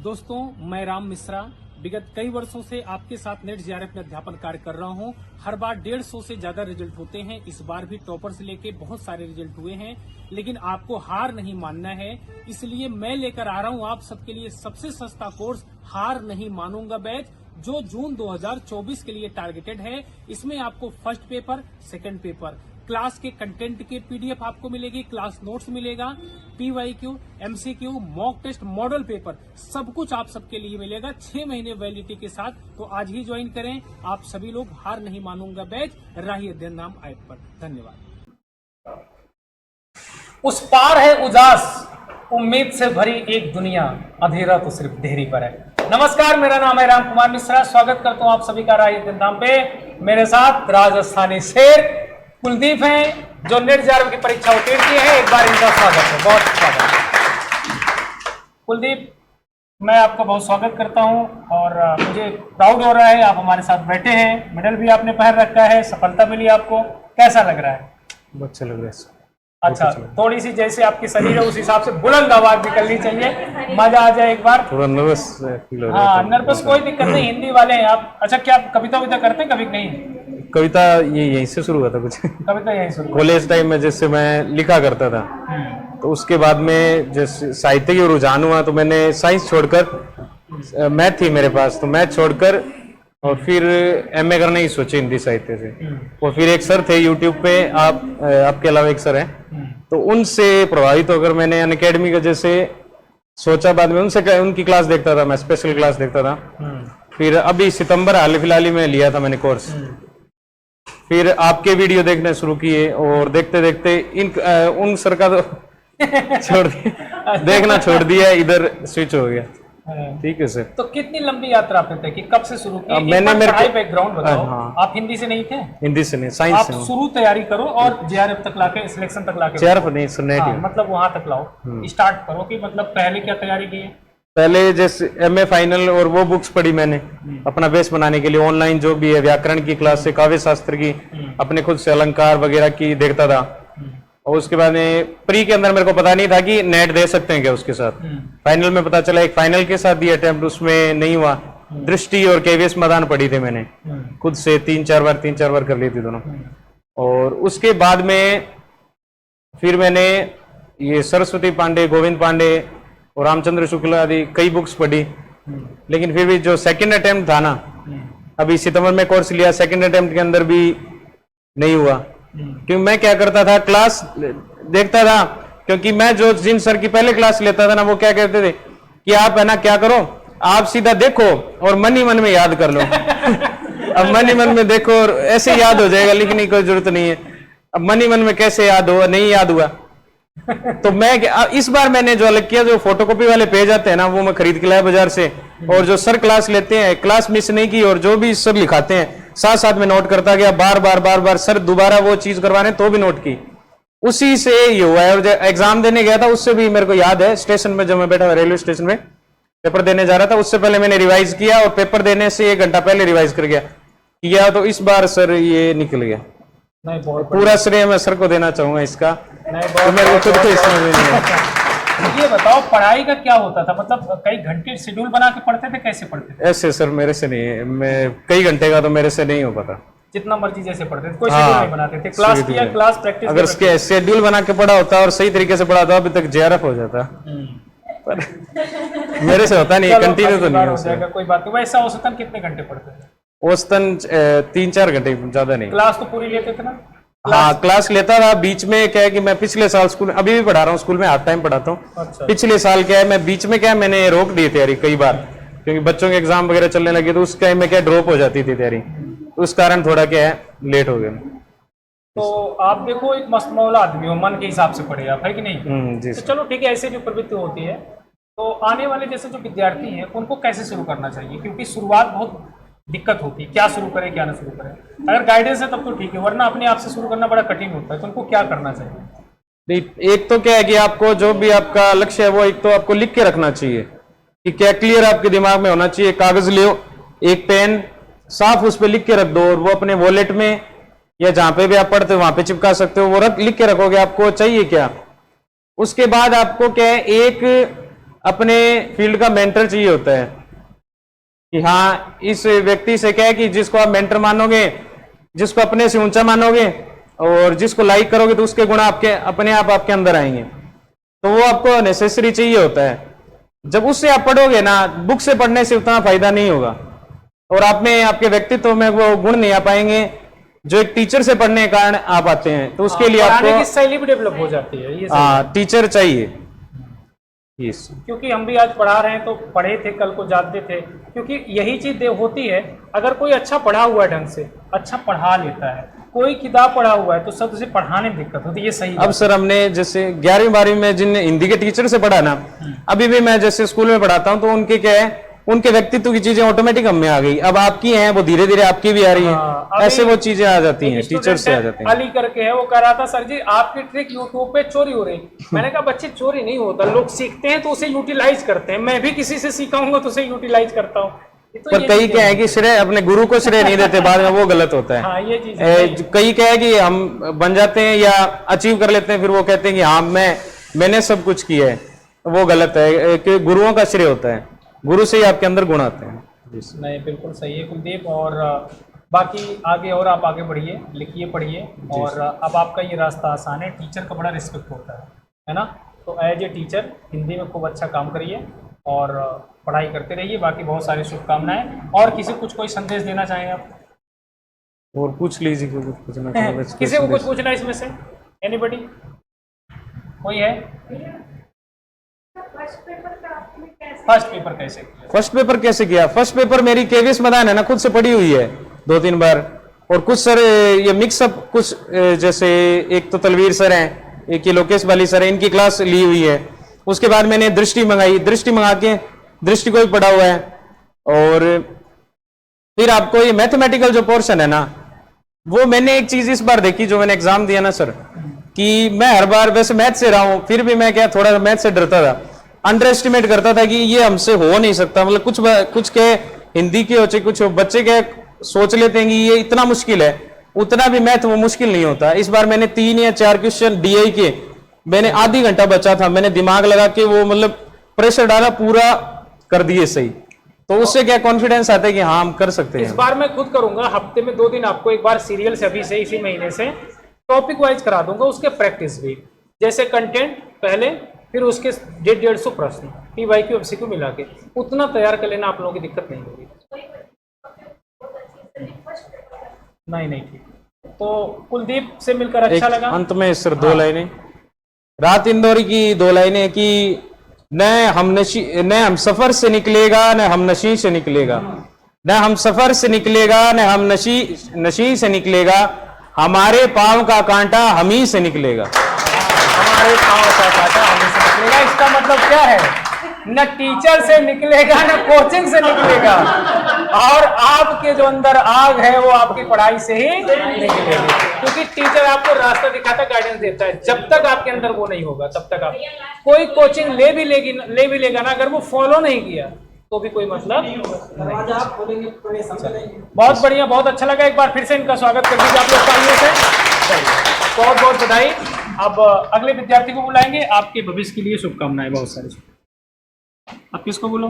दोस्तों, मैं राम मिश्रा विगत कई वर्षों से आपके साथ नेट जेआरएफ में अध्यापन कार्य कर रहा हूं। हर बार 150 से ज्यादा रिजल्ट होते हैं। इस बार भी टॉपर से लेके बहुत सारे रिजल्ट हुए हैं, लेकिन आपको हार नहीं मानना है। इसलिए मैं लेकर आ रहा हूं आप सबके लिए सबसे सस्ता कोर्स हार नहीं मानूंगा बैच, जो जून 2024 के लिए टारगेटेड है। इसमें आपको first paper, second paper, class के कंटेंट के पीडीएफ आपको मिलेगी, क्लास नोट्स मिलेगा, PYQ, MCQ, mock test, model paper, सब कुछ आप सबके लिए मिलेगा 6 महीने वैलिडिटी के साथ। तो आज ही ज्वाइन करें आप सभी लोग। हार नहीं मानूंगा बैच, राही अध्ययन नाम ऐप पर। धन्यवाद। उस पार है उजास, उम्मीद से भरी एक दुनिया, अंधेरा तो सिर्फ देहरी पर है। नमस्कार, मेरा नाम है राम कुमार मिश्रा। स्वागत करता हूं आप सभी का राही अध्ययन नाम पे। मेरे साथ राजस्थानी शेर कुलदीप हैं, जो नेट जेआरएफ की परीक्षा उत्तीर्ण किए हैं। एक बार इनका स्वागत है, बहुत स्वागत है। कुलदीप, मैं आपका बहुत स्वागत करता हूं और मुझे प्राउड हो रहा है आप हमारे साथ बैठे हैं। मेडल भी आपने पहन रखा है, सफलता मिली आपको, कैसा लग रहा है? बहुत अच्छा लग रहा है। अच्छा, थोड़ी सी जैसे आपकी शरीर है उस हिसाब से बुलंद आवाज निकलनी चाहिए, मजा आ जाए एक बार। थोड़ा नर्वस फील हो रहा है। हाँ, नर्वस कोई दिक्कत नहीं, हिंदी वाले हैं आप। अच्छा, क्या आप कविता विता करते हैं कभी? नहीं, कविता ये यहीं से शुरू हुआ था कुछ। कविता यहीं शुरू। कॉलेज टाइम में जैसे मैं लिखा करता था, तो उसके बाद में जैसे साहित्य की रुझान हुआ तो मैंने साइंस छोड़कर, मैथ थी मेरे पास तो मैथ छोड़कर और फिर एमए करने की सोची हिंदी साहित्य से। और फिर एक सर थे यूट्यूब पे, आपके अलावा एक सर हैं, तो उनसे प्रभावित होकर मैंने अनअकैडमी का जैसे सोचा, बाद में उनसे उनकी क्लास देखता था मैं, स्पेशल क्लास देखता था। फिर अभी सितंबर हाल फिलहाल में लिया था मैंने कोर्स। फिर आपके वीडियो देखने शुरू किए और देखते देखते उन सर का तो छोड़ दिया, देखना छोड़ दिया, इधर स्विच हो गया। ठीक है सर। तो कितनी लंबी यात्रा आपने तय की, कब से शुरू की? मैंने मेरे पढ़ाई बैकग्राउंड बताओ। हाँ। आप हिंदी से नहीं थे? हिंदी से नहीं, साइंस आप से हूँ। शुरू तैयारी करो और जेआरएफ तक लाके, सिलेक्शन तक लाके जेआरएफ नहीं सर, नेट ही। मतलब वहां तक लाओ, स्टार्ट करो कि मतलब पहले क्या तैयारी की है? पहले जैसे एमए फाइनल और वो बुक्स पढ़ी मैंने अपना बेस बनाने के लिए। ऑनलाइन जो भी है, व्याकरण की क्लास से, काव्य शास्त्र की, अपने खुद से अलंकार वगैरह की देखता था। और उसके बाद में प्री के अंदर मेरे को पता नहीं था कि नेट दे सकते हैं क्या उसके साथ। फाइनल में पता चला, एक फाइनल के साथ दिया अटेम्प्ट, उसमें नहीं हुआ। दृष्टि और केवीएस मैदान पढ़ी थी मैंने खुद से, 3-4 बार कर ली थी दोनों। और उसके बाद में फिर मैंने ये सरस्वती पांडे, गोविंद पांडे और रामचंद्र शुक्ला आदि कई बुक्स पढ़ी। लेकिन फिर भी जो सेकंड अटेम्प्ट था ना, अभी सितंबर में कोर्स लिया, सेकंड अटेम्प्ट के अंदर भी नहीं हुआ। क्योंकि मैं क्या करता था, क्लास देखता था, क्योंकि मैं जो जिन सर की पहले क्लास लेता था ना, वो क्या कहते थे कि आप है ना क्या करो, आप सीधा देखो और मन ही मन में याद कर लो। अब मन ही मन में देखो और ऐसे याद हो जाएगा, लिखने की कोई जरूरत नहीं है। अब मन ही मन में कैसे याद हो, नहीं याद हुआ। तो मैं इस बार मैंने जो अलग किया, जो फोटोकॉपी वाले पेज आते हैं ना, वो मैं खरीद के लाया बाजार से। और जो सर क्लास लेते हैं, क्लास मिस नहीं की, और जो भी सर लिखाते हैं साथ साथ में नोट करता गया, बार बार सर दोबारा वो चीज करवाने तो भी नोट की। उसी से ये हुआ है। और जो एग्जाम देने गया था उससे भी मेरे को याद है, स्टेशन में जब मैं बैठा, रेलवे स्टेशन में पेपर देने जा रहा था, उससे पहले मैंने रिवाइज किया और पेपर देने से 1 घंटा पहले रिवाइज कर गया। तो इस बार सर ये निकल गया। नहीं, बहुत पूरा श्रेय मैं सर को देना चाहूंगा इसका। नहीं, तो मेरे को खुद को इसमें नहीं है। ये बताओ, पढ़ाई का क्या होता था? मतलब कई घंटे शेड्यूल बना के पढ़ते थे, कैसे पढ़ते थे? ऐसे सर मेरे से नहीं है, मैं कई घंटे का तो मेरे से नहीं हो पाता। जितना मर्जी जैसे पढ़ते थे, कोई शेड्यूल नहीं बनाते थे? क्लास किया, क्लास प्रैक्टिस। अगर उसके शेड्यूल बना के पढ़ा होता और सही तरीके से पढ़ा होता, अभी तक जेआरएफ हो जाता। पर मेरे से होता नहीं, कंटिन्यू तो नहीं हो जाएगा, कोई बात नहीं। वैसा औसतन कितने घंटे पढ़ते थे? औसतन 3-4 घंटे, ज्यादा नहीं। क्लास तो पूरी लेते थे ना? हाँ, क्लास लेता था। बीच में क्या है कि मैं पिछले साल स्कूल, अभी भी पढ़ा रहा हूँ स्कूल में, हाफ टाइम पढ़ाता हूँ। अच्छा। पिछले साल क्या है, मैं बीच में क्या है, मैंने रोक दी तैयारी कई बार, क्योंकि बच्चों के एग्जाम वगैरह चलने लगे, तो उस टाइम में क्या ड्रॉप हो जाती थी तैयारी, उस कारण थोड़ा क्या है लेट हो गया। तो आप देखो, एक मस्त मौला आदमी हो, मन के हिसाब से पढ़े आप, है कि नहीं? जी तो चलो ठीक है, ऐसे भी प्रवृत्ति होती है। तो आने वाले जैसे जो विद्यार्थी हैं, उनको कैसे शुरू करना चाहिए? क्योंकि शुरुआत बहुत दिक्कत होती है, क्या शुरू करें क्या ना शुरू करें। अगर गाइडेंस है तब तो ठीक है, वरना अपने आप से शुरू करना बड़ा कठिन होता है। तो उनको क्या करना चाहिए? नहीं, एक तो क्या है कि आपको जो भी आपका लक्ष्य है, वो एक तो आपको लिख के रखना चाहिए कि क्या क्लियर आपके दिमाग में होना चाहिए। कागज ले, एक पेन साफ उस पर लिख के रख दो, और वो अपने वॉलेट में या जहां पे भी आप पढ़ते हो वहां पे चिपका सकते हो। वो लिख के रखोगे आपको चाहिए क्या। उसके बाद आपको क्या है, एक अपने फील्ड का मेंटर चाहिए होता है कि हाँ इस व्यक्ति से क्या है कि जिसको आप मेंटर मानोगे, जिसको अपने से ऊंचा मानोगे और जिसको लाइक करोगे तो उसके गुण आपके अपने आप आपके अंदर आएंगे। तो वो आपको नेसेसरी चाहिए होता है। जब उससे आप पढ़ोगे ना, बुक से पढ़ने से उतना फायदा नहीं होगा और आप में आपके व्यक्तित्व में वो गुण नहीं आ पाएंगे जो एक टीचर से पढ़ने के कारण आप आते हैं। तो उसके लिए आपको की शैली भी डेवलप हो जाती है, ये टीचर चाहिए। यस, क्योंकि हम भी आज पढ़ा रहे हैं तो पढ़े थे, कल को जानते थे, क्योंकि यही चीज होती है। अगर कोई अच्छा पढ़ा हुआ है, ढंग से अच्छा पढ़ा लेता है, कोई किताब पढ़ा हुआ है तो सब उसे पढ़ाने में दिक्कत होती है, ये सही। अब सर हमने जैसे 11वीं 12वीं में जिन हिंदी के टीचर से पढ़ा ना, अभी भी मैं जैसे स्कूल में पढ़ाता हूँ तो उनके क्या है, उनके व्यक्तित्व की चीजें ऑटोमेटिक हम में आ गई। अब आपकी हैं वो धीरे धीरे आपकी भी आ रही है, ऐसे वो चीजें आ जाती हैं, टीचर से आ जाती हैं। अली करके है, वो कह रहा था सर जी आपकी ट्रिक यूट्यूब पे चोरी हो रही। मैंने कहा बच्चे चोरी नहीं होता, लोग सीखते हैं तो उसे यूटिलाइज करते हैं। मैं भी किसी से सीखा हूँ तो उसे यूटिलाइज करता हूँ। तो पर कई क्या है कि श्रेय अपने गुरु को श्रेय नहीं देते बाद में, वो गलत होता है। हाँ, ये चीज कई क्या है कि हम बन जाते हैं या अचीव कर लेते हैं, फिर वो कहते हैं कि हाँ मैंने सब कुछ किया है, वो गलत है। कि गुरुओं का श्रेय होता है, गुरु से ही आपके अंदर गुण आते हैं। नहीं, बिल्कुल सही है कुलदीप। और बाकी आगे और आप आगे बढ़िए, लिखिए, पढ़िए, और अब आपका ये रास्ता आसान है। टीचर का बड़ा रिस्पेक्ट होता है ना। तो एज ए टीचर हिंदी में खूब अच्छा काम करिए और पढ़ाई करते रहिए। बाकी बहुत सारी शुभकामनाएं। और किसी कुछ कोई संदेश देना चाहेंगे आप? और पूछ लीजिए, कुछ पूछना किसी को कुछ पूछना इसमें से? एनीबडी? कोई है? फर्स्ट पेपर कैसे किया? फर्स्ट पेपर मेरी केवीएस मैदान है ना, खुद से पढ़ी हुई है 2-3 बार। और कुछ सर ये मिक्सअप, कुछ जैसे एक तो तलवीर सर हैं, एक ये लोकेश वाली सर है, इनकी क्लास ली हुई है। उसके बाद मैंने दृष्टि मंगा के दृष्टि को भी पढ़ा हुआ है। और फिर आपको ये मैथमेटिकल जो पोर्शन है ना, वो मैंने एक चीज इस बार देखी जो मैंने एग्जाम दिया ना सर, कि मैं हर बार वैसे मैथ से रहा हूं, फिर भी मैं क्या थोड़ा मैथ से डरता था, अंडर एस्टिमेट करता था कि ये हमसे हो नहीं सकता। मतलब कुछ के हिंदी के होचे, कुछ बच्चे के सोच लेते हैं कि ये इतना मुश्किल है, उतना भी मैथ वो मुश्किल नहीं होता। इस बार मैंने 3 या 4 क्वेश्चन डीआई के मैंने आधी घंटा बचा था, मैंने दिमाग लगा के वो मतलब प्रेशर डाला, पूरा कर दिए सही। तो उससे क्या कॉन्फिडेंस आता है कि हाँ हम कर सकते हैं। इस बार मैं खुद करूंगा, हफ्ते में 2 दिन आपको एक बार सीरियल से, अभी से इसी महीने से टॉपिक वाइज करा दूंगा, उसके प्रैक्टिस भी, जैसे कंटेंट पहले, फिर उसके 150 प्रश्न पीवाईक्यू एमसीक्यू मिला के, उतना तैयार कर लेना, आप लोगों की दिक्कत नहीं होगी। नहीं ठीक। तो कुलदीप से मिलकर अच्छा लगा। अंत में सर 2 लाइनें, रात इंदौरी की 2 लाइनें कि न हम सफर से निकलेगा, न हम नशी से निकलेगा, न हम सफर से निकलेगा, न हम नशी से निकलेगा, हमारे पांव का कांटा हम ही से निकलेगा। हमारे पांव का कांटा हम ही से निकलेगा, इसका मतलब क्या है? न टीचर से निकलेगा, न कोचिंग से निकलेगा, और आपके जो अंदर आग है वो आपकी पढ़ाई से ही निकलेगी। क्योंकि टीचर आपको रास्ता दिखाता, गाइडेंस देता है। जब तक आपके अंदर वो नहीं होगा तब तक आप कोई कोचिंग ले भी लेगा ना, अगर वो फॉलो नहीं किया तो भी कोई मतलब नहीं। बहुत बढ़िया, बहुत अच्छा लगा। एक बार फिर से इनका स्वागत कर दीजिए आप लोग तालियों से। बहुत बहुत बधाई। अब अगले विद्यार्थी को बुलाएंगे। आपके भविष्य के लिए शुभकामनाएं बहुत सारी। अब किसको बोलो?